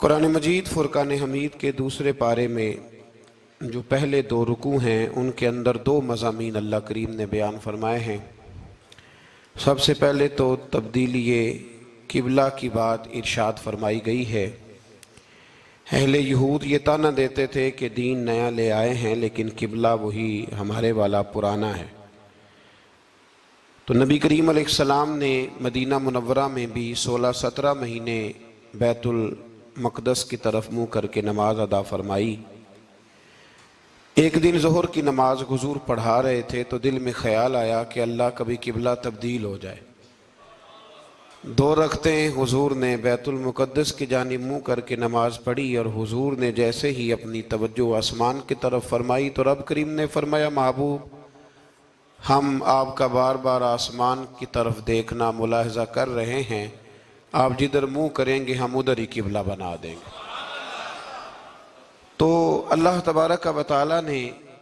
कुरान मजीद फुरकान हमीद के दूसरे पारे में जो पहले दो रुकू हैं उनके अंदर दो मज़ामीन अल्लाह करीम ने बयान फरमाए हैं। सबसे पहले तो तब्दीली किबला की बात इरशाद फरमाई गई है। अहले यहूद ये ताना देते थे कि दीन नया ले आए हैं लेकिन किबला वही हमारे वाला पुराना है। तो नबी करीम अलैहिस्सलाम ने मदीना मुनव्वरा में भी 16-17 महीने बैतुल मक़दस की तरफ मुँह करके नमाज अदा फरमाई। एक दिन ज़ोहर की नमाज हुजूर पढ़ा रहे थे तो दिल में ख्याल आया कि अल्लाह कभी किबला तब्दील हो जाए। 2 रखतें हुजूर ने बैतुल मुक़द्दस की जानिब मुँह करके नमाज पढ़ी और हुजूर ने जैसे ही अपनी तवज्जो आसमान की तरफ फरमाई तो रब करीम ने फरमाया, महबूब हम आपका बार बार आसमान की तरफ देखना मुलाहजा कर रहे हैं, आप जिधर मुँह करेंगे हम उधर ही किबला बना देंगे। तो अल्लाह तबारक व तआला ने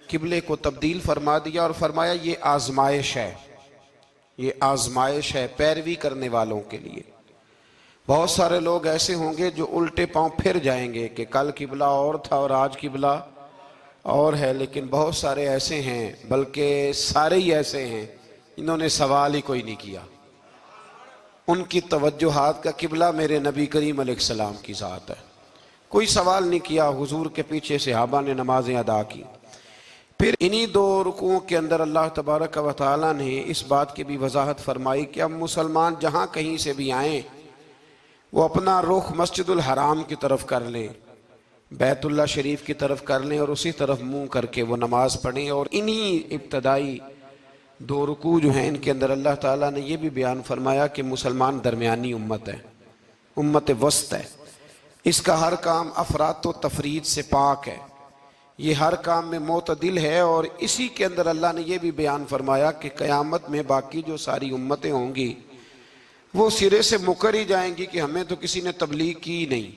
किबले को तब्दील फरमा दिया और फरमाया ये आजमाइश है, ये आजमाइश है पैरवी करने वालों के लिए। बहुत सारे लोग ऐसे होंगे जो उल्टे पांव फिर जाएंगे कि कल किबला और था और आज किबला और है, लेकिन बहुत सारे ऐसे हैं, बल्कि सारे ही ऐसे हैं, इन्होंने सवाल ही कोई नहीं किया। उनकी तवज्जुहात का किबला मेरे नबी करीम अलैहिस्सलाम की ज़ात है, कोई सवाल नहीं किया। हुजूर के पीछे सहाबा ने नमाजें अदा की। फिर इन्हीं 2 रुकुओं के अंदर अल्लाह तबारक व तआला ने इस बात की भी वजाहत फरमाई कि अब मुसलमान जहाँ कहीं से भी आएँ वो अपना रुख मस्जिदुल हराम की तरफ कर लें, बैतुल्लाह शरीफ की तरफ कर लें और उसी तरफ मुँह करके वो नमाज पढ़ें। और इन्हीं इब्तदाई 2 रुकू जो हैं इनके अंदर अल्लाह ताला ने यह भी बयान फरमाया कि मुसलमान दरमियानी उम्मत है, उम्मत वस्त है। इसका हर काम अफरात व तफरीद से पाक है, ये हर काम में मोतदिल है। और इसी के अंदर अल्लाह ने यह भी बयान फरमाया कि क़यामत में बाकी जो सारी उम्मतें होंगी वो सिरे से मुकर ही जाएंगी कि हमें तो किसी ने तबलीग की नहीं।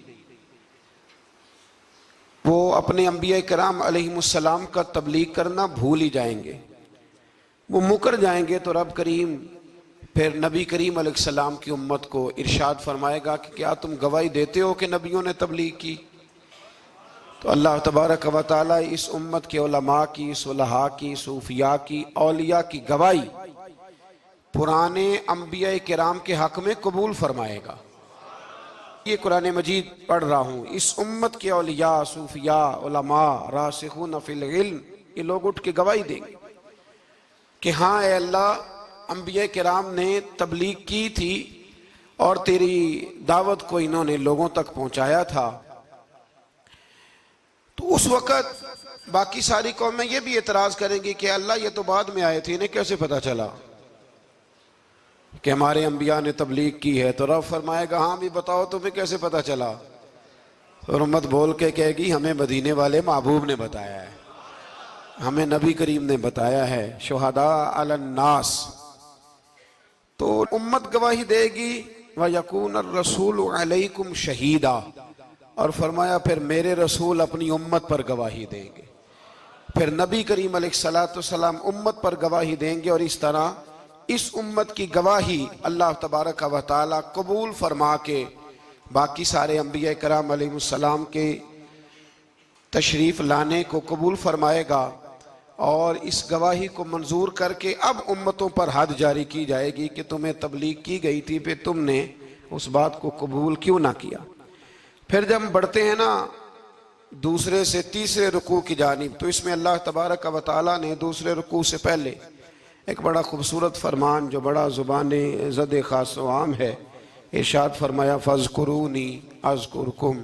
वो अपने अंबिया किराम अलैहिमुस्सलाम का तबलीग करना भूल ही जाएंगे, वो मुकर जाएंगे। तो रब करीम फिर नबी करीम अलैहिस्सलाम की उम्मत को इरशाद फरमाएगा कि क्या तुम गवाही देते हो कि नबियों ने तबलीग की? तो अल्लाह तबारक व तआला इस उम्मत के उलमा की, सुलहा की, सूफिया की, औलिया की गवाही पुराने अंबिया किराम के हक में कबूल फरमाएगा। ये कुरान मजीद पढ़ रहा हूँ, इस उम्मत के औलिया, सूफिया, उलमा, रासिखून फिल इल्म, ये लोग उठ के गवाही देंगे कि हाँ ए अल्लाह, अंबिया किराम ने तबलीग की थी और तेरी दावत को इन्होंने लोगों तक पहुंचाया था। तो उस वक़्त बाकी सारी कौमें ये भी एतराज़ करेंगी कि अल्लाह ये तो बाद में आए थे, इन्हें कैसे पता चला कि हमारे अंबिया ने तबलीग की है? तो रब फरमाएगा हाँ भी बताओ तुम्हें कैसे पता चला? और उम्मत बोल के कहेगी हमें मदीने वाले महबूब ने बताया है, हमें नबी करीम ने बताया है, शुहदा अलन नास। तो उम्मत गवाही देगी, व यकून रसूल अलैकुम शहीदा, और फरमाया फिर मेरे रसूल अपनी उम्मत पर गवाही देंगे। फिर नबी करीम अलैहिस्सलाम उम्मत पर गवाही देंगे और इस तरह इस उम्मत की गवाही अल्लाह तबारक व तआला कबूल फरमा के बाकी सारे अंबिया किराम अलैहिमुस्सलाम के तशरीफ़ लाने को कबूल फरमाएगा और इस गवाही को मंजूर करके अब उम्मतों पर हद जारी की जाएगी कि तुम्हें तबलीग की गई थी, फिर तुमने उस बात को कबूल क्यों ना किया। फिर जब हम बढ़ते हैं ना दूसरे से तीसरे रुकू की जानिब, तो इसमें अल्लाह तबारक व तआला ने दूसरे रुकू से पहले एक बड़ा खूबसूरत फरमान जो बड़ा ज़ुबान ज़द ख़ास व आम है, इरशाद फरमाया फ़ज़्कुरूनी अज़्कुरकुम,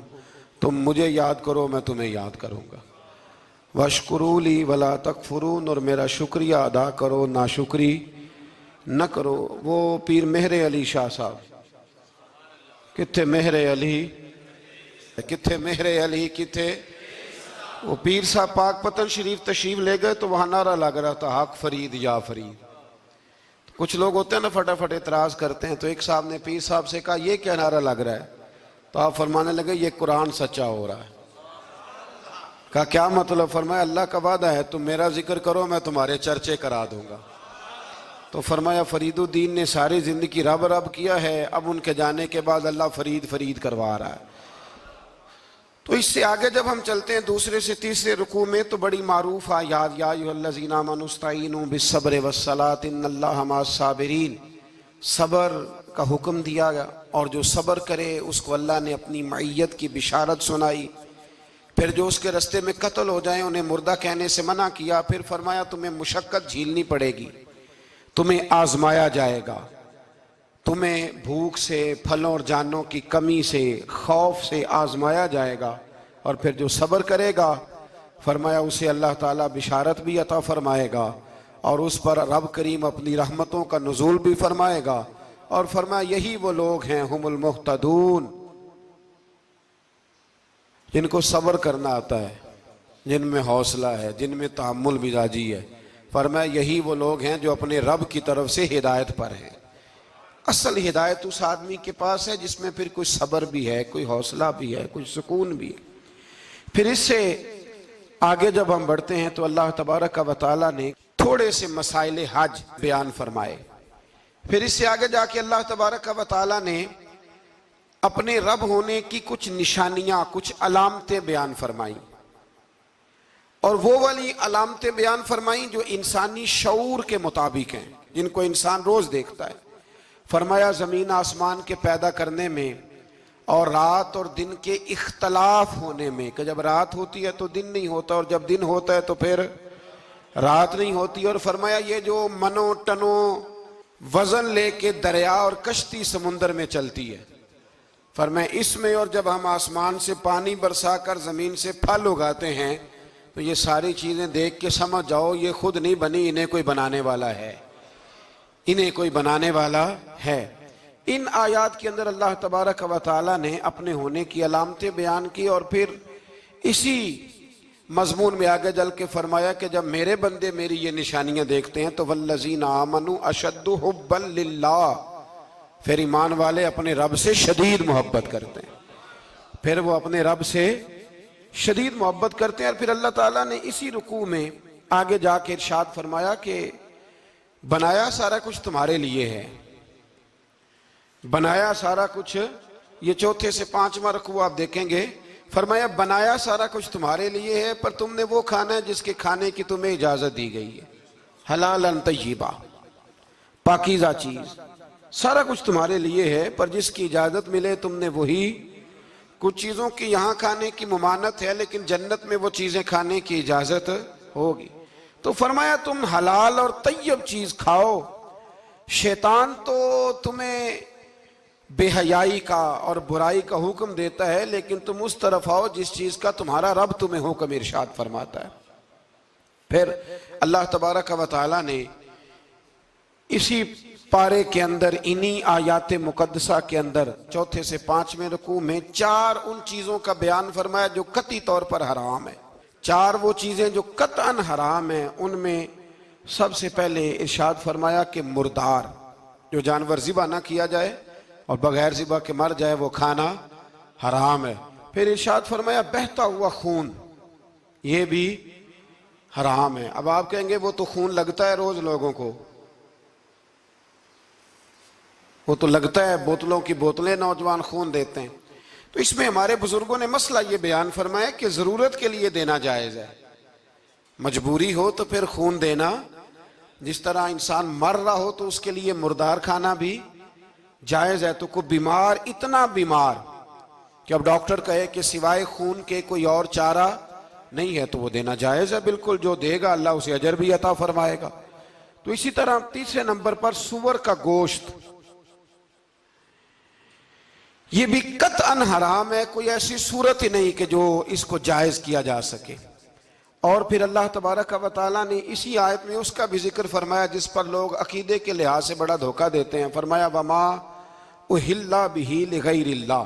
तुम मुझे याद करो मैं तुम्हें याद करूँगा। वशकुरूली वला तकफुरून, और मेरा शुक्रिया अदा करो नाशुक्री न करो। वो पीर मेहरे अली शाह साहब, किथे मेहरे अली, किथे मेहरे अली, किथे वो पीर साहब पाक पतन शरीफ तशरीफ ले गए तो वहाँ नारा लग रहा था हक फरीद या फरीद। तो कुछ लोग होते हैं ना फटाफट एतराज़ करते हैं, तो एक साहब ने पीर साहब से कहा ये क्या नारा लग रहा है? तो आप फरमाने लगे ये कुरान सच्चा हो रहा है। कहा क्या मतलब? फरमाया अल्लाह का वादा है तुम मेरा जिक्र करो मैं तुम्हारे चर्चे करा दूंगा। तो फरमाया फरीदुद्दीन ने सारी ज़िंदगी रब रब किया है, अब उनके जाने के बाद अल्लाह फरीद फरीद करवा रहा है। तो इससे आगे जब हम चलते हैं दूसरे से तीसरे रुकू में, तो बड़ी मारूफ आयात, या अय्युहल्लज़ीना आमनू इस्तईनू बिस्सब्रि वस्सलात इन्नल्लाहा मअस-साबिरीन, सब्र का हुक्म दिया गया, और जो सब्र करे उसको अल्लाह ने अपनी मईयत की बिशारत सुनाई। फिर जो उसके रास्ते में कत्ल हो जाए उन्हें मुर्दा कहने से मना किया। फिर फरमाया तुम्हें मुशक्कत झीलनी पड़ेगी, तुम्हें आजमाया जाएगा, तुम्हें भूख से, फलों और जानों की कमी से, खौफ से आजमाया जाएगा। और फिर जो सब्र करेगा, फरमाया उसे अल्लाह ताला बिशारत भी अता फरमाएगा, और उस पर रब करीम अपनी रहमतों का नुज़ूल भी फरमाएगा। और फरमाया यही वो लोग हैं हुमुल मुहतदून, जिनको सब्र करना आता है, जिनमें हौसला है, जिनमें तहम्मुल मिजाजी है। फरमाया यही वो लोग हैं जो अपने रब की तरफ से हिदायत पर हैं। असल हिदायत उस आदमी के पास है जिसमें फिर कोई सब्र भी है, कोई हौसला भी है, कोई सुकून भी है। फिर इससे आगे जब हम बढ़ते हैं तो अल्लाह तबारक व तआला ने थोड़े से मसाइल हज बयान फरमाए। फिर इससे आगे जाके अल्लाह तबारक व तआला ने अपने रब होने की कुछ निशानियां, कुछ अलामतें बयान फरमाई, और वो वाली अलामतें बयान फरमाई जो इंसानी शऊर के मुताबिक हैं, जिनको इंसान रोज देखता है। फरमाया ज़मीन आसमान के पैदा करने में और रात और दिन के इख्तलाफ होने में, कि जब रात होती है तो दिन नहीं होता, और जब दिन होता है तो फिर रात नहीं होती। और फरमाया ये जो मनो टनो वजन लेके दरिया और कश्ती समुंदर में चलती है, फरमाया इसमें, और जब हम आसमान से पानी बरसा कर ज़मीन से फल उगाते हैं, तो ये सारी चीज़ें देख के समझ जाओ ये खुद नहीं बनी, इन्हें कोई बनाने वाला है, इन्हें कोई बनाने वाला है। इन आयात के अंदर अल्लाह तबारक व तआला ने अपने होने की अलामतें बयान की, और फिर इसी मजमून में आगे जल के फरमाया कि जब मेरे बंदे मेरी ये निशानियां देखते हैं तो वल्लज़ीना आमनू अशद्दु हुब्बन लिल्लाह, फिर ईमान वाले अपने रब से शदीद मोहब्बत करते हैं, फिर वो अपने रब से शदीद मोहब्बत करते हैं। और फिर अल्लाह ताला ने इसी रुकू में आगे जाके इरशाद फरमाया कि बनाया सारा कुछ तुम्हारे लिए है, बनाया सारा कुछ, ये चौथे से पांचवा रुकू आप देखेंगे, फरमाया बनाया सारा कुछ तुम्हारे लिए है, पर तुमने वो खाना है जिसके खाने की तुम्हें इजाजत दी गई है, हलालन तय्यिबा, पाकीज़ा चीज, सारा कुछ तुम्हारे लिए है, पर जिसकी इजाजत मिले तुमने वही। कुछ चीजों की यहाँ खाने की मुमानत है, लेकिन जन्नत में वो चीजें खाने की इजाजत होगी। तो फरमाया तुम हलाल और तय्यब चीज खाओ। शैतान तो तुम्हें बेहयाई का और बुराई का हुक्म देता है, लेकिन तुम उस तरफ आओ जिस चीज का तुम्हारा रब तुम्हें हुक्म इरशाद फरमाता है। फिर अल्लाह तबारक व तआला ने इसी पारे के अंदर, इन्हीं आयात मुकद्दसा के अंदर चौथे से पांचवें रुकू में चार उन चीजों का बयान फरमाया जो कतई तौर पर हराम है। चार वो चीजें जो कतअन हराम है, उनमें सबसे पहले इरशाद फरमाया कि मुर्दार, जो जानवर ज़िबा ना किया जाए और बगैर ज़िबा के मर जाए, वो खाना हराम है। फिर इरशाद फरमाया बहता हुआ खून, ये भी हराम है। अब आप कहेंगे वो तो खून लगता है रोज लोगों को, वो तो लगता है, बोतलों की बोतलें नौजवान खून देते हैं। तो इसमें हमारे बुजुर्गों ने मसला ये बयान फरमाया कि जरूरत के लिए देना जायज है, मजबूरी हो तो फिर खून देना, जिस तरह इंसान मर रहा हो तो उसके लिए मुर्दार खाना भी जायज है। तो कोई बीमार, इतना बीमार कि अब डॉक्टर कहे कि सिवाय खून के कोई और चारा नहीं है, तो वो देना जायज है बिल्कुल। जो देगा अल्लाह उसे अजर भी अता फरमाएगा। तो इसी तरह तीसरे नंबर पर सूअर का गोश्त, ये भी कतअन हराम है, कोई ऐसी सूरत ही नहीं कि जो इसको जायज किया जा सके। और फिर अल्लाह तबारक व तआला ने इसी आयत में उसका भी जिक्र फरमाया जिस पर लोग अकीदे के लिहाज से बड़ा धोखा देते हैं। फरमाया वमा उहिल्ला बिही लिगैरिल्लाह,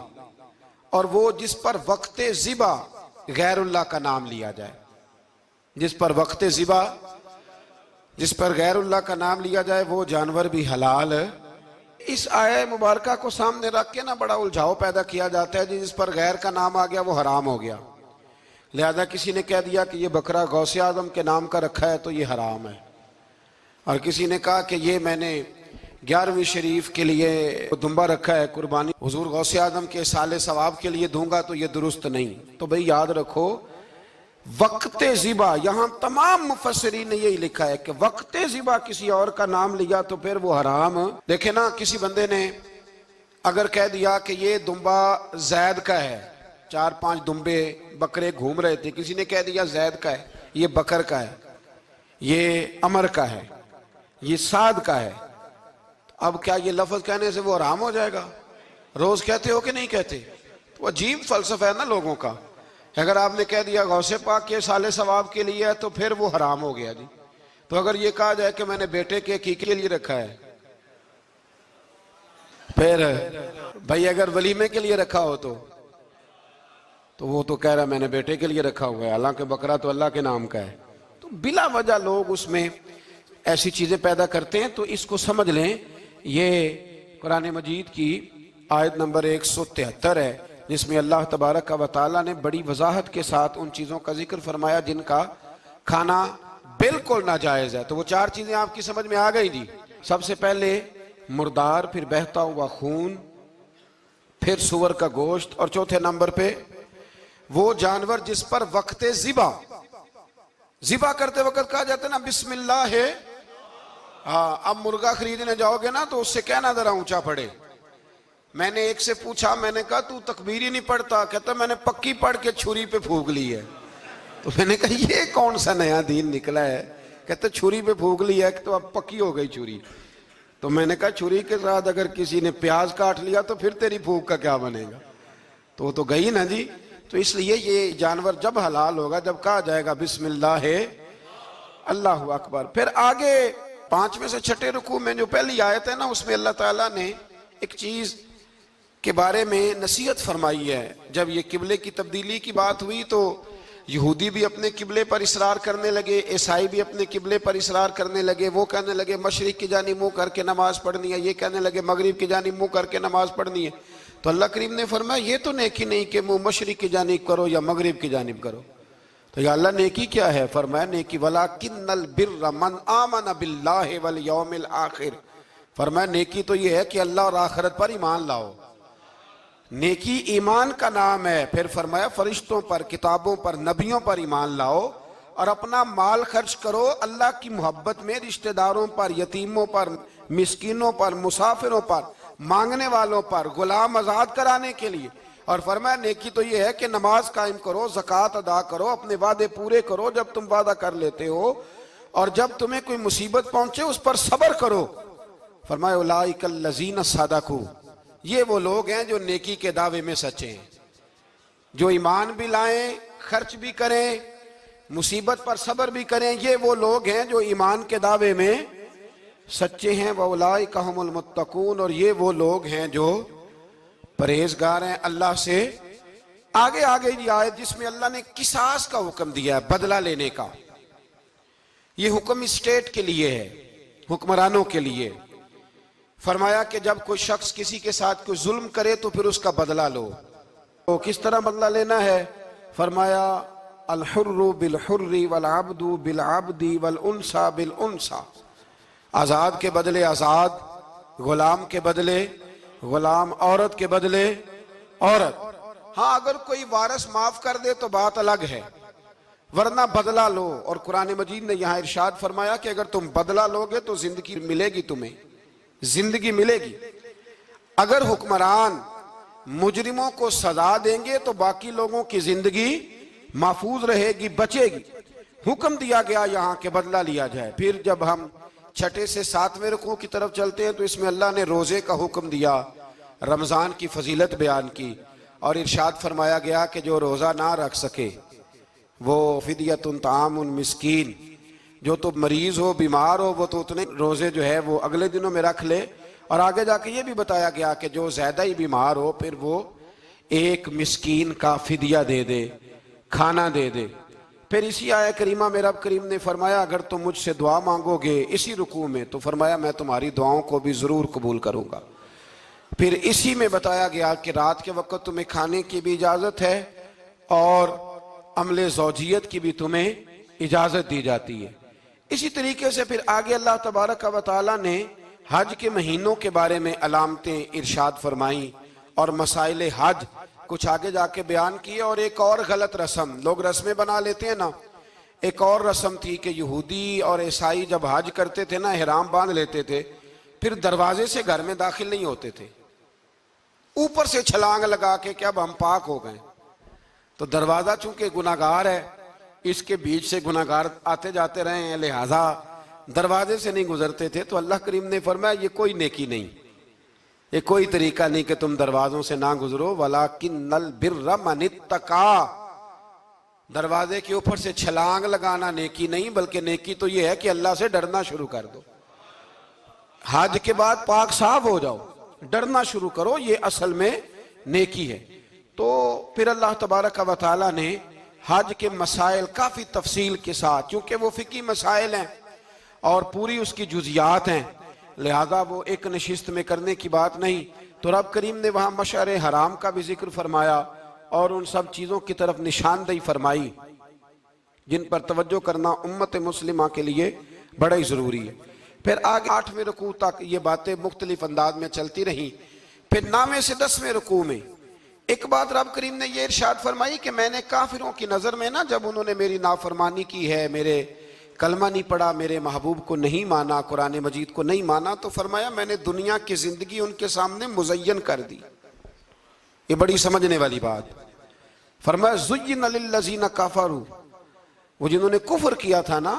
और वो जिस पर वक्ते ज़िबा गैरुल्लाह का नाम लिया जाए, जिस पर वक्ते ज़िबा, जिस पर गैरुल्लाह का नाम लिया जाए, वो जानवर भी हलाल है। इस आया मुबारका को सामने रख के ना बड़ा उलझाव पैदा किया जाता है, जिस पर गैर का नाम आ गया वो हराम हो गया। लिहाजा किसी ने कह दिया कि ये बकरा गौसे आजम के नाम का रखा है तो ये हराम है, और किसी ने कहा कि ये मैंने 11वीं शरीफ के लिए दुम्बा रखा है कुर्बानी, हुजूर गौसे आदम के साले सवाब के लिए दूंगा तो ये दुरुस्त नहीं। तो भाई याद रखो वक्ते ज़िबा, यहां तमाम मुफस्सिरीन ने यही लिखा है कि वक्ते ज़िबा किसी और का नाम लिया तो फिर वो हराम। देखे ना, किसी बंदे ने अगर कह दिया कि ये दुम्बा जैद का है, 4-5 दुम्बे बकरे घूम रहे थे, किसी ने कह दिया जैद का है, ये बकर का है, ये अमर का है, ये साद का है, अब क्या ये लफ्ज कहने से वो हराम हो जाएगा? रोज कहते हो कि नहीं कहते? तो अजीब फलसफा है ना लोगों का। अगर आपने कह दिया गौसे पाक के साले सवाब के लिए है तो फिर वो हराम हो गया जी। तो अगर ये कहा जाए कि मैंने बेटे के अकीके के लिए रखा है, फिर भाई अगर वलीमे के लिए रखा हो तो वो तो कह रहा है मैंने बेटे के लिए रखा हुआ है, हालांकि बकरा तो अल्लाह के नाम का है। तो बिला वजह लोग उसमें ऐसी चीजें पैदा करते हैं। तो इसको समझ लें, ये कुरान मजीद की आयत नंबर 173 है जिसमें अल्लाह तबारक व तआला ने बड़ी वजाहत के साथ उन चीज़ों का जिक्र फरमाया जिनका खाना बिल्कुल नाजायज़ है। तो वो 4 चीज़ें आपकी समझ में आ गई जी। सबसे पहले मुर्दार, फिर बहता हुआ खून, फिर सुअर का गोश्त, और चौथे नंबर पे वो जानवर जिस पर वक्ते ज़िबा करते वक्त कहा जाता है ना बिस्मिल्लाह है। हाँ, अब मुर्गा खरीदने जाओगे ना तो उससे कहना जरा ऊंचा पड़े। मैंने एक से पूछा, मैंने कहा तू तकबीर ही नहीं पढ़ता? कहता मैंने पक्की पढ़ के छुरी पे फूंक ली है। तो मैंने कहा ये कौन सा नया दीन निकला है? कहते छुरी पे फूंक ली है तो अब पक्की हो गई छुरी। तो मैंने कहा छुरी के साथ अगर किसी ने प्याज काट लिया तो फिर तेरी फूंक का क्या बनेगा? तो वो तो गई ना जी। तो इसलिए ये जानवर जब हलाल होगा जब कहा जाएगा बिस्मिल्लाह है अल्लाहु अकबर। फिर आगे 5वें से 6ठे रुकू में जो पहली आयत है ना, उसमें अल्लाह ताला ने एक चीज के बारे में नसीहत फरमाई है। जब ये किबले की तब्दीली की बात हुई तो यहूदी भी अपने किबले पर इसरार करने लगे, ईसाई भी अपने किबले पर इसरार करने लगे। वो कहने लगे मशरिक की जानिब मुंह करके नमाज पढ़नी है, ये कहने लगे मगरिब की जानिब मुंह करके नमाज पढ़नी है। तो अल्लाह करीम ने फरमाया ये तो नेकी नहीं कि मुंह मशरिक की जानिब करो या मगरिब की जानिब करो। तो या अल्लाह नेकी क्या है? फरमाया नेकी वलाकिन्नल बिर्र मन आमन बिल्लाहि वल यौमिल आखिर। फरमाया नेकी तो ये है कि अल्लाह और आखिरत पर ईमान लाओ। नेकी ईमान का नाम है। फिर फरमाया फरिश्तों पर, किताबों पर, नबियों पर ईमान लाओ और अपना माल खर्च करो अल्लाह की मोहब्बत में, रिश्तेदारों पर, यतीमों पर, मिस्कीनों पर, मुसाफिरों पर, मांगने वालों पर, गुलाम आजाद कराने के लिए। और फरमाया नेकी तो ये है कि नमाज कायम करो, ज़कात अदा करो, अपने वादे पूरे करो जब तुम वादा कर लेते हो, और जब तुम्हें कोई मुसीबत पहुंचे उस पर सब्र करो। फरमाया उलाइकल लज़ीना सदकू, ये वो लोग हैं जो नेकी के दावे में सच्चे हैं, जो ईमान भी लाएं, खर्च भी करें, मुसीबत पर सब्र भी करें। ये वो लोग हैं जो ईमान के दावे में सच्चे हैं। व उलाइका हुमुल मुत्तकून, और ये वो लोग हैं जो परहेजगार हैं अल्लाह से। आगे आगे ये आयत जिसमें अल्लाह ने किसास का हुक्म दिया है, बदला लेने का। ये हुक्म स्टेट के लिए है, हुक्मरानों के लिए। फरमाया कि जब कोई शख्स किसी के साथ कोई जुल्म करे तो फिर उसका बदला लो। तो किस तरह बदला लेना है? फरमाया अल हुर्रु बिल हुर्री वल अब्दु बिल अब्दी वल उनसा बिल उनसा। आजाद के बदले आजाद, गुलाम के बदले गुलाम, औरत के बदले औरत। हाँ, अगर कोई वारिस माफ कर दे तो बात अलग है, वरना बदला लो। और कुरान मजीद ने यहाँ इरशाद फरमाया कि अगर तुम बदला लोगे तो जिंदगी मिलेगी, तुम्हें जिंदगी मिलेगी। अगर हुक्मरान मुजरिमों को सजा देंगे तो बाकी लोगों की जिंदगी महफूज रहेगी, बचेगी। हुक्म दिया गया यहाँ के बदला लिया जाए। फिर जब हम 6ठे से 7वें रुकू की तरफ चलते हैं तो इसमें अल्लाह ने रोजे का हुक्म दिया, रमजान की फजीलत बयान की, और इरशाद फरमाया गया कि जो रोजा ना रख सके वो फिदियतुन तामुन मिस्कीन, जो तो मरीज हो, बीमार हो, वो तो उतने रोजे जो है वो अगले दिनों में रख ले। और आगे जाके ये भी बताया गया कि जो ज्यादा ही बीमार हो फिर वो एक मिस्कीन का फिदिया दे दे, खाना दे दे। फिर इसी आया करीमा में रब करीम ने फरमाया अगर तुम मुझसे दुआ मांगोगे इसी रुकू में तो फरमाया मैं तुम्हारी दुआओं को भी जरूर कबूल करूंगा। फिर इसी में बताया गया कि रात के वक्त तुम्हें खाने की भी इजाजत है और अमले ज़ौजियत की भी तुम्हें इजाजत दी जाती है। इसी तरीके से फिर आगे अल्लाह तबारक व तआला ने हज के महीनों के बारे में अलामतें इरशाद फरमाई और मसाइल हज कुछ आगे जाके बयान किए। और एक और गलत रस्म, लोग रस्में बना लेते हैं ना, एक और रस्म थी कि यहूदी और ईसाई जब हज करते थे ना, इहराम बांध लेते थे, फिर दरवाजे से घर में दाखिल नहीं होते थे, ऊपर से छलांग लगा के कि अब हम पाक हो गए। तो दरवाजा चूंकि गुनाहगार है, इसके बीच से गुनाहगार आते जाते रहे हैं, लिहाजा दरवाजे से नहीं गुजरते थे। तो अल्लाह करीम ने फरमाया ये कोई नेकी नहीं, ये कोई तरीका नहीं कि तुम दरवाजों से ना गुजरो। वलाकिन्नल बिर्र मन इत्तका, दरवाजे के ऊपर से छलांग लगाना नेकी नहीं, बल्कि नेकी तो ये है कि अल्लाह से डरना शुरू कर दो। हज के बाद पाक साफ हो जाओ, डरना शुरू करो, ये असल में नेकी है। तो फिर अल्लाह तबारक व तआला ने हज के मसाइल काफ़ी तफसील के साथ, चूँकि वो फ़िकी मसाइल हैं और पूरी उसकी जुज़ियात हैं, लिहाजा वो एक नशिस्त में करने की बात नहीं। तो रब करीम ने वहाँ मशअर हराम का भी जिक्र फरमाया और उन सब चीज़ों की तरफ निशानदही फरमाई जिन पर तवज्जो करना उम्मत मुस्लिमा के लिए बड़ा ही ज़रूरी है। फिर आगे 8वें रुकू तक ये बातें मुख्तलिफ अंदाज में चलती रहीं। फिर 9वें से 10वें रुकू में एक बात रब करीम ने ये इरशाद फरमाई कि मैंने काफिरों की नज़र में ना, जब उन्होंने मेरी नाफरमानी की है, मेरे कलमा नहीं पढ़ा, मेरे महबूब को नहीं माना, कुरान मजीद को नहीं माना, तो फरमाया मैंने दुनिया की ज़िंदगी उनके सामने मुज़य्यन कर दी। ये बड़ी समझने वाली बात। फरमाया ज़ुय्यिन लिल्लज़ीना कफ़रू, वो जिन्होंने कुफ्र किया था ना,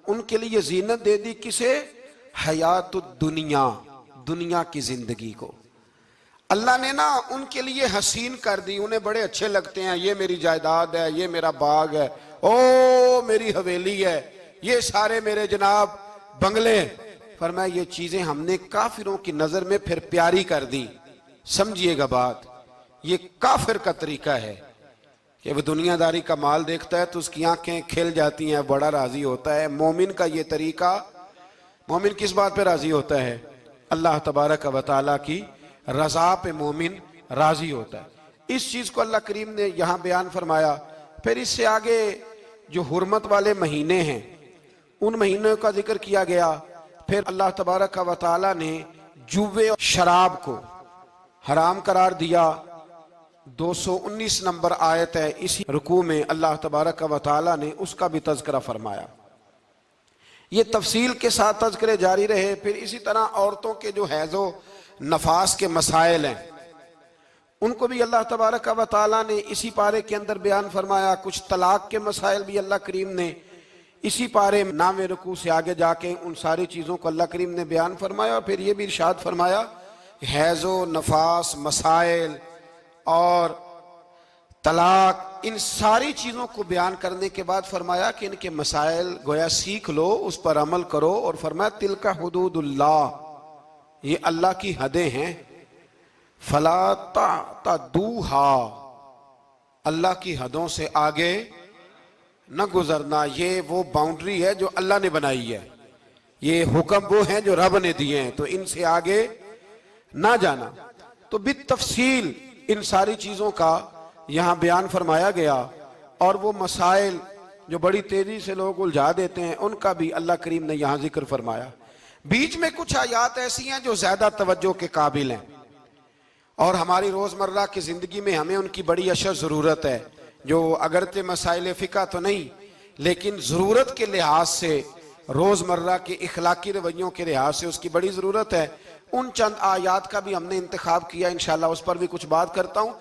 उनके लिए जीनत दे दी किसे? हयातुद दुनिया, दुनिया की जिंदगी को अल्लाह ने ना उनके लिए हसीन कर दी। उन्हें बड़े अच्छे लगते हैं, ये मेरी जायदाद है, ये मेरा बाग है, ओ मेरी हवेली है, ये सारे मेरे जनाब बंगले। फरमाया ये चीजें हमने काफिरों की नजर में फिर प्यारी कर दी। समझिएगा बात, ये काफिर का तरीका है कि वह दुनियादारी का माल देखता है तो उसकी आंखें खिल जाती हैं, बड़ा राजी होता है। मोमिन का ये तरीका, मोमिन किस बात पे राजी होता है? अल्लाह तबारक व तआला की रजा पे मोमिन राजी होता है। इस चीज को अल्लाह करीम ने यहाँ बयान फरमाया। फिर इससे आगे जो हुर्मत वाले महीने हैं उन महीनों का जिक्र किया गया। फिर अल्लाह तबारक व तआला ने जुए और शराब को हराम करार दिया। 219 नंबर आयत है, इसी रुकू में अल्लाह तबारक व तआला ने उसका भी तज़किरा फरमाया। ये तफसील के साथ तज़किरे जारी रहे। फिर इसी तरह औरतों के जो हैज़ो नफास के मसाइल हैं उनको भी अल्लाह तबारक व तआला ने इसी पारे के अंदर बयान फरमाया। कुछ तलाक के मसाइल भी अल्लाह करीम ने इसी पारे 9वें रुकू से आगे जाके उन सारी चीज़ों को अल्लाह करीम ने बयान फरमाया। और फिर ये भी इरशाद फरमाया हैज़ो नफास मसाइल और तलाक, इन सारी चीज़ों को बयान करने के बाद फरमाया कि इनके मसाइल गोया सीख लो, उस पर अमल करो। और फरमाया तिलका हुदूदुल्लाह, ये अल्लाह की हदें हैं, फला तादूहा, अल्लाह की हदों से आगे न गुजरना। ये वो बाउंड्री है जो अल्लाह ने बनाई है, ये हुक्म वो हैं जो रब ने दिए हैं, तो इनसे आगे ना जाना। तो बितफसील इन सारी चीज़ों का यहाँ बयान फरमाया गया। और वो मसाइल जो बड़ी तेजी से लोग उलझा देते हैं उनका भी अल्लाह करीम ने यहाँ जिक्र फरमाया। बीच में कुछ आयात ऐसी हैं जो ज्यादा तवज्जो के काबिल हैं और हमारी रोजमर्रा की जिंदगी में हमें उनकी बड़ी अशद जरूरत है, जो अगरचे मसाइल फ़िक़ा तो नहीं लेकिन जरूरत के लिहाज से, रोजमर्रा के इखलाकी रवैयों के लिहाज से उसकी बड़ी जरूरत है। उन चंद आयात का भी हमने इंतखाब किया, इंशाल्लाह उस पर भी कुछ बात करता हूँ।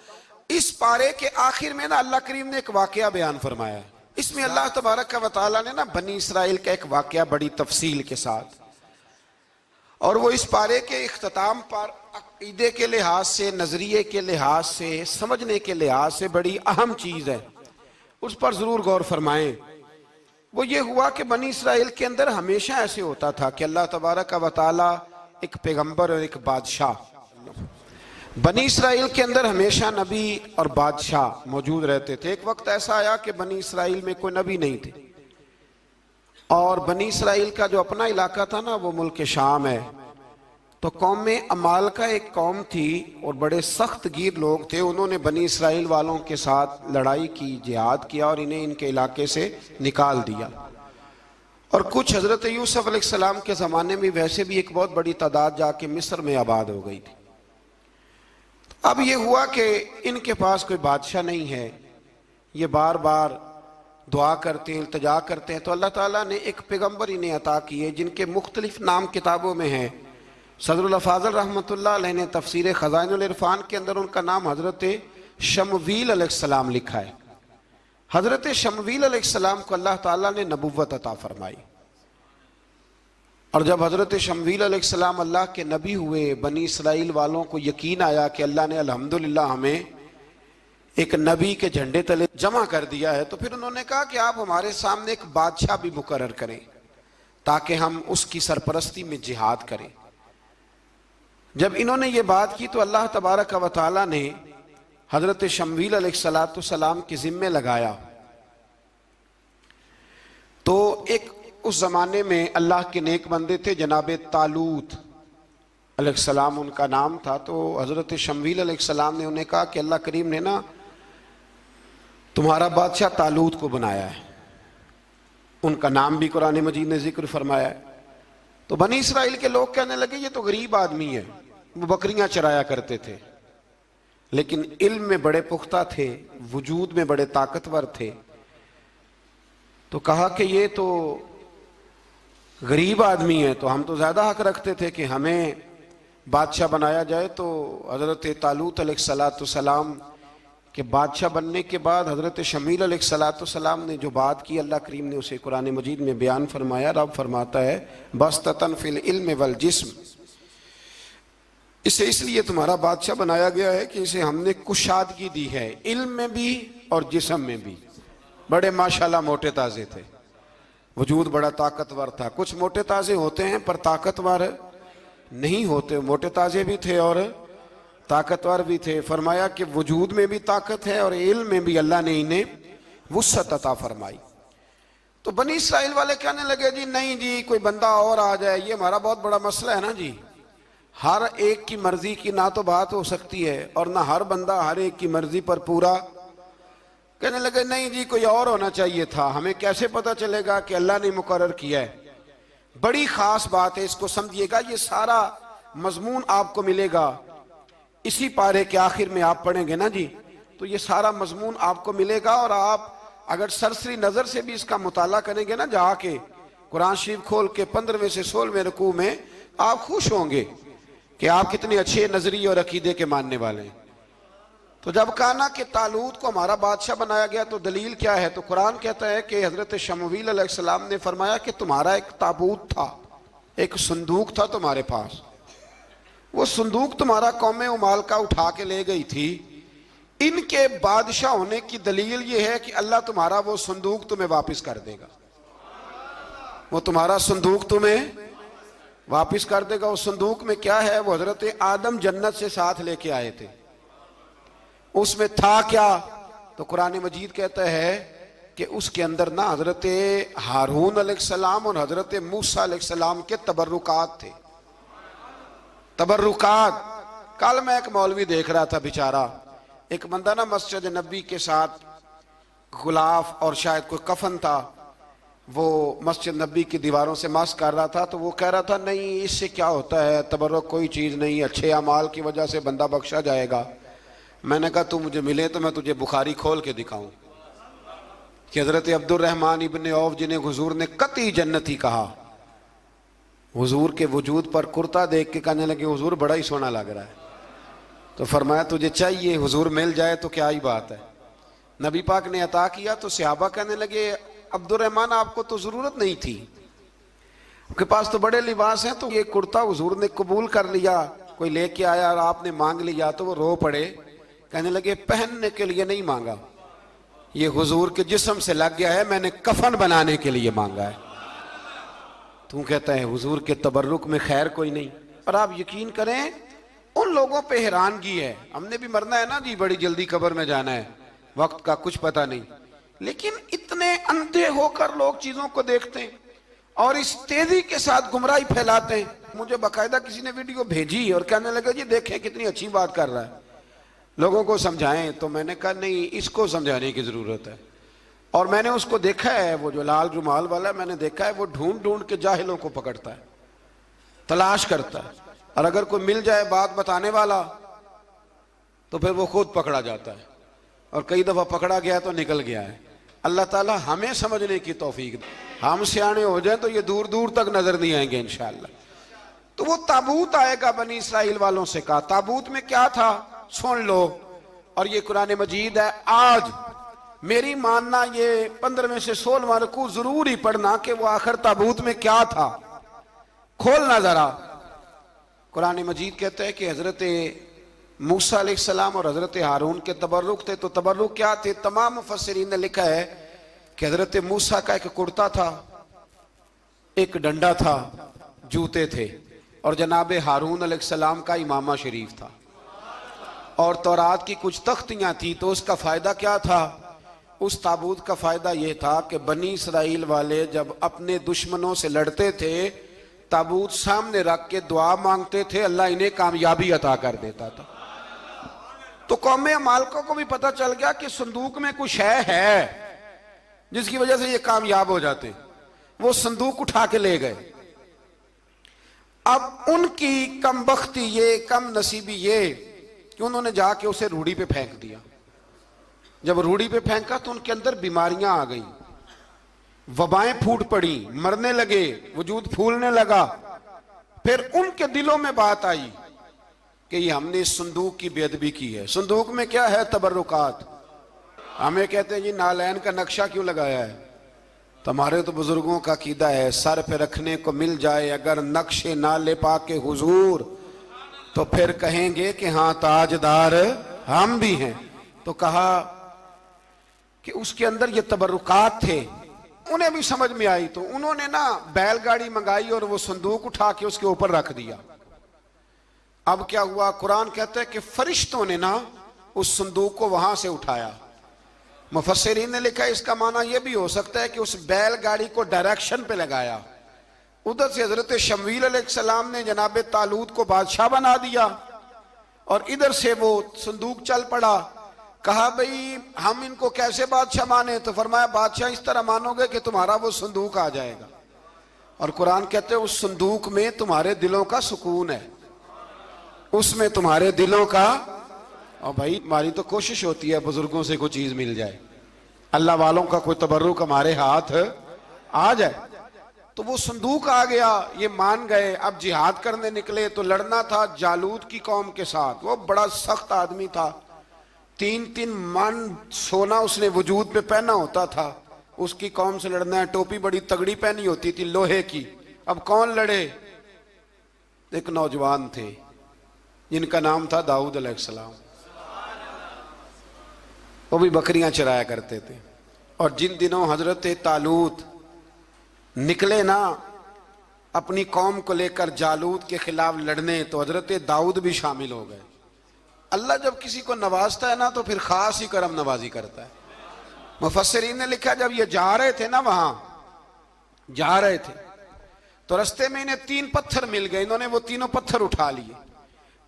इस पारे के आखिर में ना अल्लाह करीम ने एक वाकया बयान फरमाया है। इसमें अल्लाह तबारक व तआला ने ना बनी इसराइल का एक वाकया बड़ी तफसील के साथ, और वो इस पारे के इख्तिताम पर अक़ीदे के लिहाज से, नजरिए के लिहाज से, समझने के लिहाज से बड़ी अहम चीज है, उस पर जरूर गौर फरमाएं। वो ये हुआ कि बनी इसराइल के अंदर हमेशा ऐसे होता था कि अल्लाह तबारक व तआला एक पैगंबर और एक बादशाह, बनी इसराइल के अंदर हमेशा नबी और बादशाह मौजूद रहते थे। एक वक्त ऐसा आया कि बनी इसराइल में कोई नबी नहीं थे और बनी इसराइल का जो अपना इलाका था ना वो मुल्क शाम है। तो कौम में अमाल का एक कौम थी और बड़े सख्त गिर लोग थे। उन्होंने बनी इसराइल वालों के साथ लड़ाई की, जिहाद किया और इन्हें इनके इलाके से निकाल दिया। और कुछ हजरत यूसुफ अलैहिस्सलाम के ज़माने में वैसे भी एक बहुत बड़ी तादाद जाके मिस्र में आबाद हो गई थी। अब ये हुआ कि इनके पास कोई बादशाह नहीं है, ये बार बार दुआ करते हैं, इल्तिजा करते हैं, तो अल्लाह ताला ने एक पैगम्बर इन्हें अता किए जिनके मुख्तलिफ नाम किताबों में हैं। सदरुल फाज़िल रहमतुल्लाह अलैह ने तफसीर ख़ज़ाइनुल इरफ़ान के अंदर उनका नाम हज़रत शमवील अलैहिस्सलाम लिखा है। हज़रत शमवील अलैहिस्सलाम को अल्लाह ताला ने नबुव्वत अता फरमाई, और जब हज़रत शमवील अलैहिस्सलाम अल्लाह के नबी हुए, बनी इसराइल वालों को यकीन आया कि अल्लाह ने अल्हम्दुलिल्लाह हमें एक नबी के झंडे तले जमा कर दिया है, तो फिर उन्होंने कहा कि आप हमारे सामने एक बादशाह भी मुकर्रर करें ताकि हम उसकी सरपरस्ती में जिहाद करें। जब इन्होंने ये बात की तो अल्लाह तबारक व तआला ने हज़रत शमवील अलैहिस्सलाम के ज़िम्मे लगाया। तो एक उस ज़माने में अल्लाह के नेक बंदे थे, जनाब तालूत अलैहिस्सलाम उनका नाम था। तो हज़रत शमवील अलैहिस्सलाम ने उन्हें कहा कि अल्लाह करीम ने ना तुम्हारा बादशाह तालूत को बनाया है, उनका नाम भी कुरान मजीद ने जिक्र फरमाया है। तो बनी इसराइल के लोग कहने लगे ये तो गरीब आदमी है, वो बकरियां चराया करते थे, लेकिन इल्म में बड़े पुख्ता थे, वजूद में बड़े ताकतवर थे। तो कहा कि ये तो गरीब आदमी है, तो हम तो ज़्यादा हक रखते थे कि हमें बादशाह बनाया जाए। तो हज़रत तालूत अलैहिस्सलाम के बादशाह बनने के बाद हज़रत शमील अलैहिस्सलाम ने जो बात की, अल्लाह करीम ने उसे कुरान मजीद में बयान फरमाया। रब फरमाता है बस्ततन फिल इल्म वल जिस्म, इसे इसलिए तुम्हारा बादशाह बनाया गया है कि इसे हमने कुशादगी दी है, इल्म में भी और जिस्म में भी। बड़े माशाल्लाह मोटे ताजे थे, वजूद बड़ा ताकतवर था। कुछ मोटे ताजे होते हैं पर ताकतवर नहीं होते, मोटे ताजे भी थे और ताकतवर भी थे। फरमाया कि वजूद में भी ताकत है और इल्म में भी अल्लाह ने इन्हें वुस्अत अता फरमाई। तो बनी इसराइल वाले कहने लगे जी नहीं जी, कोई बंदा और आ जाए, ये हमारा बहुत बड़ा मसला है ना जी, हर एक की मर्जी की ना तो बात हो सकती है और ना हर बंदा हर एक की मर्जी पर पूरा। कहने लगे नहीं जी, कोई और होना चाहिए था, हमें कैसे पता चलेगा कि अल्लाह ने मुकर्रर किया है। बड़ी खास बात है, इसको समझिएगा, ये सारा मजमून आपको मिलेगा इसी पारे के आखिर में। आप पढ़ेंगे ना जी तो ये सारा मजमून आपको मिलेगा, और आप अगर सरसरी नजर से भी इसका मुताला करेंगे ना, जाके कुरान शरीफ खोल के 15वें से 16वें रुकू में, आप खुश होंगे कि आप कितने अच्छे नजरिए और अकीदे के मानने वाले हैं। तो जब कहा ना कि तालूत को हमारा बादशाह बनाया गया तो दलील क्या है, तो कुरान कहता है कि हजरत शमवील अलैहिस्सलाम ने फरमाया कि तुम्हारा एक ताबूत था, एक संदूक था तुम्हारे पास, वो संदूक तुम्हारा कौमे उमाल का उठा के ले गई थी। इनके बादशाह होने की दलील ये है कि अल्लाह तुम्हारा वो संदूक तुम्हें वापस कर देगा, वो तुम्हारा संदूक तुम्हें वापस कर देगा। उस संदूक में क्या है, वो हजरत आदम जन्नत से साथ लेके आए थे, उसमें था क्या, तो कुरान मजीद कहता है कि उसके अंदर ना हजरत हारून अलैहिस्सलाम और हजरत मूसा अलैहिस्सलाम के तबर्रुकात थे। तबर्रुकात, कल मैं एक मौलवी देख रहा था, बेचारा एक बंदा ना मस्जिद नबी के साथ गुलाफ और शायद कोई कफन था, वो मस्जिद नबी की दीवारों से मस कर रहा था। तो वो कह रहा था नहीं इससे क्या होता है, तबर्रुक कोई चीज़ नहीं, अच्छे अमाल की वजह से बंदा बख्शा जाएगा। मैंने कहा तू मुझे मिले तो मैं तुझे बुखारी खोल के दिखाऊं कि हजरत अब्दुर्रहमान इब्ने औफ जिन्हें हुजूर ने कतई जन्नती कहा, हुजूर के वजूद पर कुर्ता देख के कहने लगे हुजूर बड़ा ही सोना लग रहा है। तो फरमाया तुझे चाहिए, हुजूर मिल जाए तो क्या ही बात है। नबी पाक ने अता किया तो सहाबा कहने लगे अब्दुर्रहमान आपको तो जरूरत नहीं थी, आपके पास तो बड़े लिबास हैं, तो ये कुर्ता हुजूर ने कबूल कर लिया, कोई लेके आया और आपने मांग लिया। तो वो रो पड़े, कहने लगे पहनने के लिए नहीं मांगा, ये हुजूर के जिस्म से लग गया है, मैंने कफन बनाने के लिए मांगा है। तू कहता है हुजूर के तबर्रुक में खैर कोई नहीं। और आप यकीन करें उन लोगों पे हैरानगी है, हमने भी मरना है ना जी, बड़ी जल्दी कब्र में जाना है, वक्त का कुछ पता नहीं, लेकिन इतने अंधे होकर लोग चीजों को देखते हैं और इस तेजी के साथ गुमराही फैलाते हैं। मुझे बाकायदा किसी ने वीडियो भेजी और कहने लगा जी देखें कितनी अच्छी बात कर रहा है, लोगों को समझाएं। तो मैंने कहा नहीं, इसको समझाने की जरूरत है। और मैंने उसको देखा है, वो जो लाल रुमाल वाला है, मैंने देखा है वो ढूंढ ढूंढ के जाहिलों को पकड़ता है, तलाश करता है, और अगर कोई मिल जाए बात बताने वाला तो फिर वो खुद पकड़ा जाता है, और कई दफा पकड़ा गया तो निकल गया है। अल्लाह ताला हमें समझने की तौफीक दे, हम सियाने हो जाए तो ये दूर दूर तक नजर नहीं आएंगे इंशाअल्लाह। तो वो ताबूत आएगा, बनी इसराइल वालों से कहा ताबूत में क्या था सुन लो, और ये कुरान मजीद है। आज मेरी मानना ये 15 में से 16वां रुकू जरूर ही पढ़ना कि वो आखिर ताबूत में क्या था, खोलना जरा। कुरान मजीद कहते हैं कि हजरत मूसा अलैहिस्सलाम और हजरत हारून के तबर्रुक थे। तो तबर्रुक क्या थे? तमाम मुफस्सिरीन ने लिखा है कि हजरत मूसा का एक कुर्ता था, एक डंडा था, जूते थे, और जनाब हारून अलैहिस्सलाम का इमामा शरीफ था, और तौरात की कुछ तख्तियां थी। तो उसका फायदा क्या था? उस ताबूत का फायदा यह था कि बनी इसराइल वाले जब अपने दुश्मनों से लड़ते थे, ताबूत सामने रख के दुआ मांगते थे, अल्लाह इन्हें कामयाबी अता कर देता था। तो कौम मालकों को भी पता चल गया कि संदूक में कुछ है जिसकी वजह से ये कामयाब हो जाते। वो संदूक उठा के ले गए। अब उनकी कम बख्ती ये, कम नसीबी ये कि उन्होंने जाके उसे रूढ़ी पे फेंक दिया। जब रूढ़ी पे फेंका तो उनके अंदर बीमारियां आ गई, वबाएं फूट पड़ी, मरने लगे, वजूद फूलने लगा। फिर उनके दिलों में बात आई कि ये हमने इस संदूक की बेअदबी की है। संदूक में क्या है? तबर्रुकात। हमें कहते हैं जी नालैन का नक्शा क्यों लगाया है? तो हमारे तो बुजुर्गों का कीदा है, सर पे रखने को मिल जाए अगर नक्शे नाले पाके हुजूर, तो फिर कहेंगे कि हाँ ताजदार हम भी हैं। तो कहा कि उसके अंदर ये तबर्रुकात थे। उन्हें भी समझ में आई, तो उन्होंने ना बैलगाड़ी मंगाई और वो संदूक उठा के उसके ऊपर रख दिया। अब क्या हुआ? कुरान कहता है कि फरिश्तों ने ना उस संदूक को वहां से उठाया। मुफस्सिरीन ने लिखा इसका माना यह भी हो सकता है कि उस बैलगाड़ी को डायरेक्शन पे लगाया। उधर से हजरत शमूएल अलैहिस्सलाम ने जनाब तालूत को बादशाह बना दिया, और इधर से वो संदूक चल पड़ा। कहा भाई हम इनको कैसे बादशाह माने? तो फरमाया बादशाह इस तरह मानोगे कि तुम्हारा वो संदूक आ जाएगा। और कुरान कहते हैं उस संदूक में तुम्हारे दिलों का सुकून है, उसमें तुम्हारे दिलों का। और भाई हमारी तो कोशिश होती है बुजुर्गों से कोई चीज मिल जाए, अल्लाह वालों का कोई तबर्रुक हमारे हाथ आ जाए। तो वो संदूक आ गया, ये मान गए। अब जिहाद करने निकले तो लड़ना था जालूत की कौम के साथ। वो बड़ा सख्त आदमी था, 3-3 मन सोना उसने वजूद पे पहना होता था। उसकी कौम से लड़ना है, टोपी बड़ी तगड़ी पहनी होती थी लोहे की। अब कौन लड़े? एक नौजवान थे जिनका नाम था दाऊद अलैहिस्सलाम। वो भी बकरियां चराया करते थे। और जिन दिनों हजरत तालूत निकले ना अपनी कौम को लेकर जालूत के खिलाफ लड़ने, तो हजरत दाऊद भी शामिल हो गए। अल्लाह जब किसी को नवाजता है ना तो फिर खास ही करम नवाजी करता है। मुफस्सिरीन ने लिखा जब ये जा रहे थे ना, वहां जा रहे थे तो रास्ते में इन्हें 3 पत्थर मिल गए। इन्होंने वो तीनों पत्थर उठा लिए।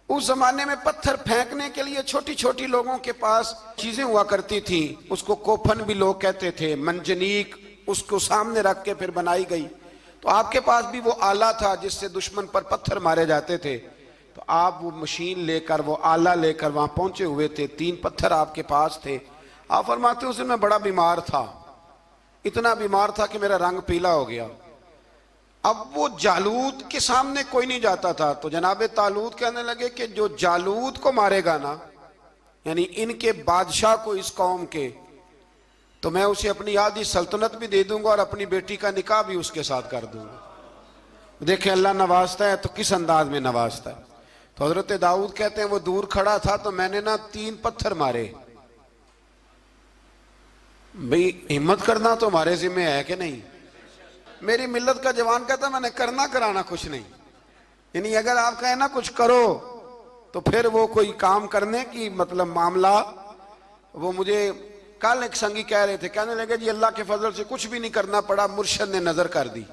उस जमाने में पत्थर फेंकने के लिए छोटी छोटी लोगों के पास चीजें हुआ करती थी, उसको कोफन भी लोग कहते थे, मंजनीक, उसको सामने रख के फिर बनाई गई। तो आपके पास भी वो आला था जिससे दुश्मन पर पत्थर मारे जाते थे। तो आप वो मशीन लेकर, वो आला लेकर वहां पहुंचे हुए थे। 3 पत्थर आपके पास थे। आप फरमाते उस दिन मैं बड़ा बीमार था, इतना बीमार था कि मेरा रंग पीला हो गया। अब वो जालूत के सामने कोई नहीं जाता था। तो जनाब तालूत कहने लगे कि जो जालूत को मारेगा ना, यानी इनके बादशाह को, इस कौम के, तो मैं उसे अपनी आधी सल्तनत भी दे दूंगा और अपनी बेटी का निकाह भी उसके साथ कर दूंगा। देखें अल्लाह नवाजता है तो किस अंदाज में नवाजता है। तो हजरत दाऊद कहते हैं वो दूर खड़ा था तो मैंने ना 3 पत्थर मारे। भाई हिम्मत करना तो हमारे जिम्मे है कि नहीं? मेरी मिल्लत का जवान कहता मैंने करना कराना कुछ नहीं। यानी अगर आप कहें ना कुछ करो तो फिर वो कोई काम करने की मतलब मामला। वो मुझे कल एक संगी कह रहे थे, कहने लगे जी अल्लाह के फजल से कुछ भी नहीं करना पड़ा, मुर्शद ने नजर कर दी।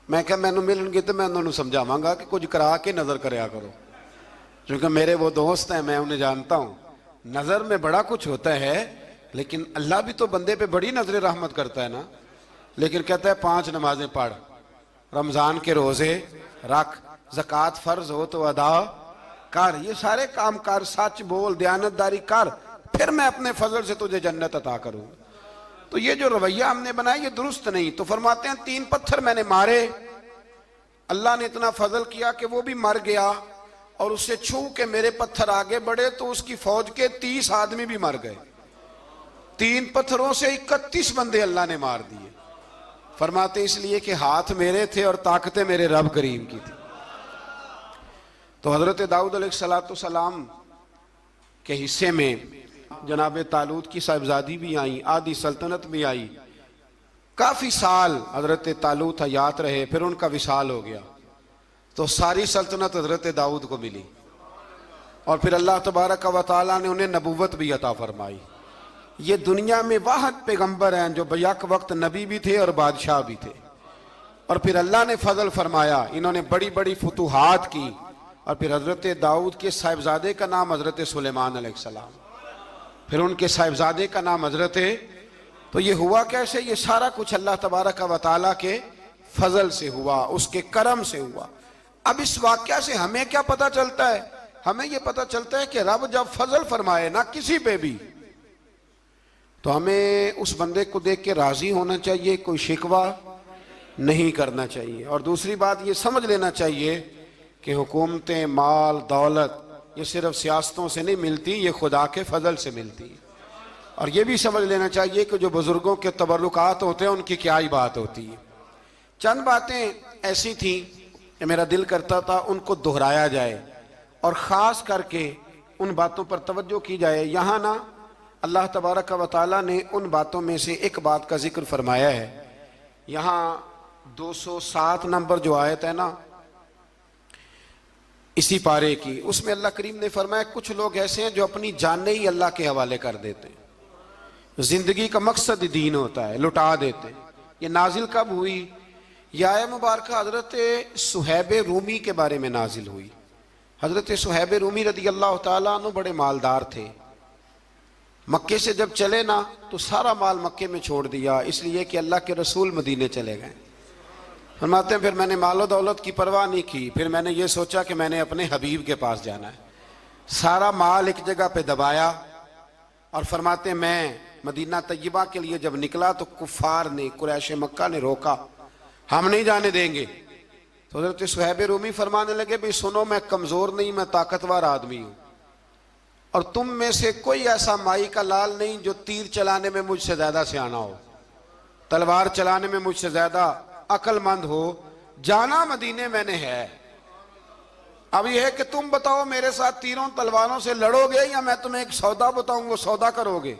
मैं क्या मैनू मिलनगे तो मैं उन्होंने समझावांगा कि कुछ करा के नजर करया करो, क्योंकि मेरे वो दोस्त हैं, मैं उन्हें जानता हूं। नजर में बड़ा कुछ होता है, लेकिन अल्लाह भी तो बंदे पे बड़ी नजर रहमत करता है ना। लेकिन कहता है 5 नमाजें पढ़, रमजान के रोजे रख, ज़कात फर्ज हो तो अदा कर, ये सारे काम कर, सच बोल, दयानतदारी कर, फिर मैं अपने फजल से तुझे जन्नत अता करूंगा। तो ये जो रवैया हमने बनाया ये दुरुस्त नहीं। तो फरमाते हैं 3 पत्थर मैंने मारे, अल्लाह ने इतना फजल किया कि वो भी मर गया, और उससे छू के मेरे पत्थर आगे बढ़े तो उसकी फौज के 30 आदमी भी मर गए। 3 पत्थरों से 31 बंदे अल्लाह ने मार दिए। फरमाते इसलिए कि हाथ मेरे थे और ताकतें मेरे रब करीम की थी। तो हजरत दाऊद अलैहिस्सलाम के हिस्से में जनाब तालूत की साहिबजादी भी आई, आधी सल्तनत भी आई। काफी साल हजरत तालूत हयात रहे, फिर उनका विसाल हो गया, तो सारी सल्तनत हजरत दाऊद को मिली, और फिर अल्लाह तबारक व तआला ने उन्हें नबूवत भी अता फरमाई। ये दुनिया में वाहिद पैगंबर हैं जो बैक वक्त नबी भी थे और बादशाह भी थे। और फिर अल्लाह ने फजल फरमाया, इन्होंने बड़ी बड़ी फुतूहात की। और फिर हजरत दाऊद के साहिबजादे का नाम हजरत सुलेमान अलैहिस्सलाम, फिर उनके साहिबजादे का नाम हजरत। तो ये हुआ कैसे? ये सारा कुछ अल्लाह तबारक व तआला के फजल से हुआ, उसके करम से हुआ। अब इस वाक़या से हमें क्या पता चलता है? हमें यह पता चलता है कि रब जब फजल फरमाए ना किसी पे भी, तो हमें उस बंदे को देख के राजी होना चाहिए, कोई शिकवा नहीं करना चाहिए। और दूसरी बात ये समझ लेना चाहिए कि हुकूमतें, माल, दौलत ये सिर्फ सियासतों से नहीं मिलती, ये खुदा के फजल से मिलती है। और ये भी समझ लेना चाहिए कि जो बुजुर्गों के तबरुकात होते हैं उनकी क्या ही बात होती है। चंद बातें ऐसी थी कि मेरा दिल करता था उनको दोहराया जाए और ख़ास करके उन बातों पर तवज्जो की जाए। यहाँ ना अल्लाह तबारक व तआला ने उन बातों में से एक बात का जिक्र फरमाया है। यहाँ 207 नंबर जो आयत है ना इसी पारे की, उसमें अल्लाह करीम ने फरमाया कुछ लोग ऐसे हैं जो अपनी जानें ही अल्लाह के हवाले कर देते हैं। जिंदगी का मकसद दीन होता है, लुटा देते हैं। ये नाजिल कब हुई? यह आया मुबारक हजरत सुहैब रूमी के बारे में नाजिल हुई। हजरत सुहैब रूमी रदी अल्लाह तआला अन्हु बड़े मालदार थे। मक्के से जब चले ना तो सारा माल मक्के में छोड़ दिया, इसलिए कि अल्लाह के रसूल मदीने चले गए। फरमाते हैं फिर मैंने मालो दौलत की परवाह नहीं की, फिर मैंने ये सोचा कि मैंने अपने हबीब के पास जाना है। सारा माल एक जगह पे दबाया और फरमाते मैं मदीना तय्यबा के लिए जब निकला तो कुफार ने, कुरैश मक्का ने रोका, हम नहीं जाने देंगे। तो हज़रत सुहैब रूमी फरमाने लगे भाई सुनो, मैं कमज़ोर नहीं, मैं ताकतवर आदमी हूँ, और तुम में से कोई ऐसा माई का लाल नहीं जो तीर चलाने में मुझसे ज़्यादा सियाना हो, तलवार चलाने में मुझसे ज़्यादा अक्लमंद हो। जाना मदीने मैंने है। अब यह है कि तुम बताओ मेरे साथ तीरों तलवारों से लड़ोगे या मैं तुम्हें एक सौदा बताऊं वो सौदा करोगे?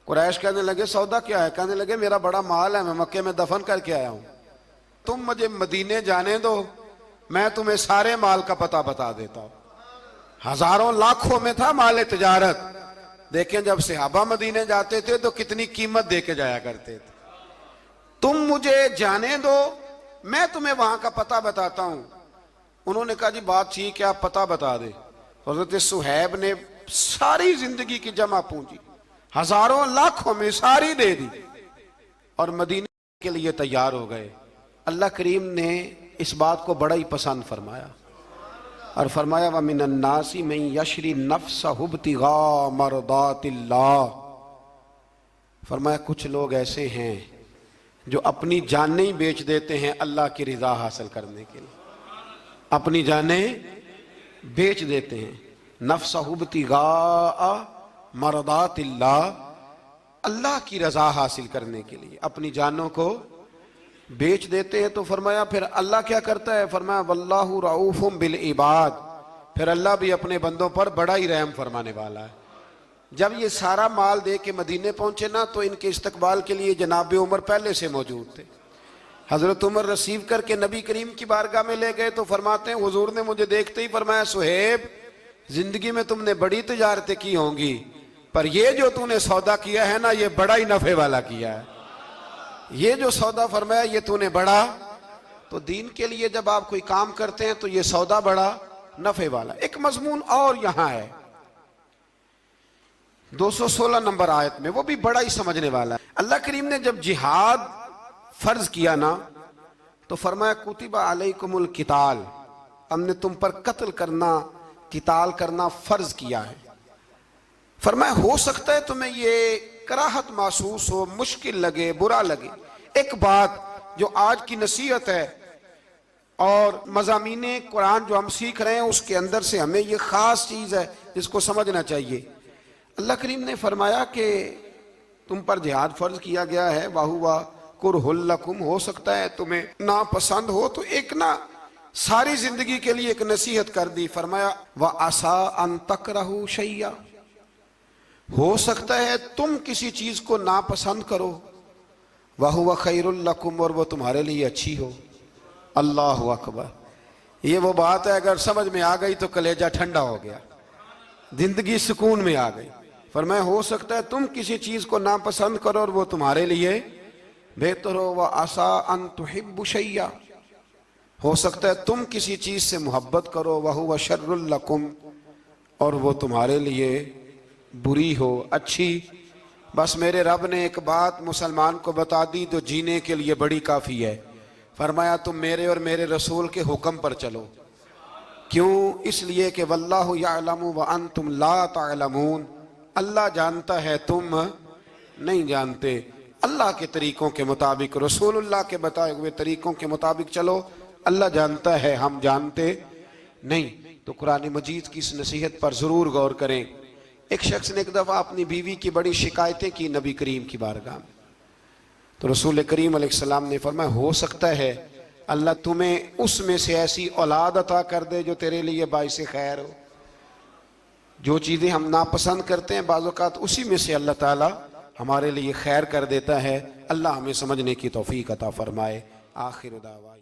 कुरैश कहने लगे सौदा क्या है? कहने लगे मेरा बड़ा माल है, मैं मक्के में दफन करके आया हूं, तुम मुझे मदीने जाने दो, मैं तुम्हें सारे माल का पता बता देता हूं। हजारों लाखों में था माल तिजारत। देखें जब सहाबा मदीने जाते थे तो कितनी कीमत दे के जाया करते थे। तुम मुझे जाने दो, मैं तुम्हें वहां का पता बताता हूं। उन्होंने कहा जी बात ठीक है, आप पता बता दे। हज़रत सुहैब ने सारी जिंदगी की जमा पूंजी हजारों लाखों में सारी दे दी और मदीने के लिए तैयार हो गए। अल्लाह करीम ने इस बात को बड़ा ही पसंद फरमाया और फरमाया व मिनन नासी मन यशरी नफ्सहु इब्तिगा मरदातिल्लाह। फरमाया कुछ लोग ऐसे हैं जो अपनी जानें ही बेच देते हैं अल्लाह की रिजा हासिल करने के लिए, अपनी जानें बेच देते हैं। नफ्सहु इब्तिगा मरदातिल्लाह, अल्लाह की रजा हासिल करने के लिए अपनी जानों को बेच देते हैं। तो फरमाया फिर अल्लाह क्या करता है? फरमाया वल्लाहु रऊफुम बिल इबाद, फिर अल्लाह भी अपने बंदों पर बड़ा ही रहम फरमाने वाला है। जब ये सारा माल दे के मदीने पहुंचे ना तो इनके इस्तकबाल के लिए जनाब उमर पहले से मौजूद थे। हजरत उमर रिसीव करके नबी करीम की बारगाह में ले गए तो फरमाते हैं हुजूर ने मुझे देखते ही फरमाया सुहेब, जिंदगी में तुमने बड़ी तिजारतें की होंगी, पर ये जो तूने सौदा किया है ना ये बड़ा ही नफे वाला किया है। ये जो सौदा फरमाया ये तूने बड़ा, तो दीन के लिए जब आप कोई काम करते हैं तो ये सौदा बड़ा नफे वाला। एक मजमून और यहां है 216 नंबर आयत में, वो भी बड़ा ही समझने वाला है। अल्लाह करीम ने जब जिहाद फर्ज किया ना तो फरमाया कुतिबा अलैकुमुल किताल, हमने तुम पर कत्ल करना, किताल करना फर्ज किया है। फरमाया हो सकता है तुम्हें ये कराहत महसूस हो, मुश्किल लगे, बुरा लगे। एक बात जो आज की नसीहत है और मज़ामीने कुरान जो हम सीख रहे हैं उसके अंदर से हमें ये खास चीज है जिसको समझना चाहिए। अल्लाह करीम ने फरमाया कि तुम पर जिहाद फर्ज किया गया है, वाहुवा कुरहुल लकुम, हो सकता है तुम्हें नापसंद हो, तो एक ना सारी जिंदगी के लिए एक नसीहत कर दी। फरमाया व आसा अन तकरहू शैया, हो सकता है तुम किसी चीज को नापसंद करो, वहुवा खैरुल लकुम, और वो तुम्हारे लिए अच्छी हो। अल्लाहु अकबर। ये वो बात है अगर समझ में आ गई तो कलेजा ठंडा हो गया, जिंदगी सुकून में आ गई। फरमाया हो सकता है तुम किसी चीज को नापसंद करो और वो तुम्हारे लिए बेहतर हो। व आसा अन तुहिब्बु शैया, हो सकता है तुम किसी चीज से मोहब्बत करो, वहुवा शर्रुल लकुम, और वो तुम्हारे लिए बुरी हो, अच्छी। बस मेरे रब ने एक बात मुसलमान को बता दी जो जीने के लिए बड़ी काफी है। फरमाया तुम मेरे और मेरे रसूल के हुक्म पर चलो। क्यों? इसलिए कि वल्लाहु यअलमु व अंतुम ला तअलमून, अल्लाह जानता है तुम नहीं जानते। अल्लाह के तरीकों के मुताबिक, रसूलुल्लाह के बताए हुए तरीकों के मुताबिक चलो। अल्लाह जानता है, हम जानते नहीं। तो कुरान मजीद की इस नसीहत पर जरूर गौर करें। एक शख्स ने एक दफा अपनी बीवी की बड़ी शिकायतें की नबी करीम की बारगाह में, तो रसूल करीम अलैहिस्सलाम ने फरमाया हो सकता है अल्लाह तुम्हें उसमें से ऐसी औलाद अता कर दे जो तेरे लिए बाइसे खैर हो। जो चीज़ें हम नापसंद करते हैं बाज़ औक़ात उसी में से अल्लाह ताला हमारे लिए खैर कर देता है। अल्लाह हमें समझने की तौफीक अता फरमाए। आखिर दावा।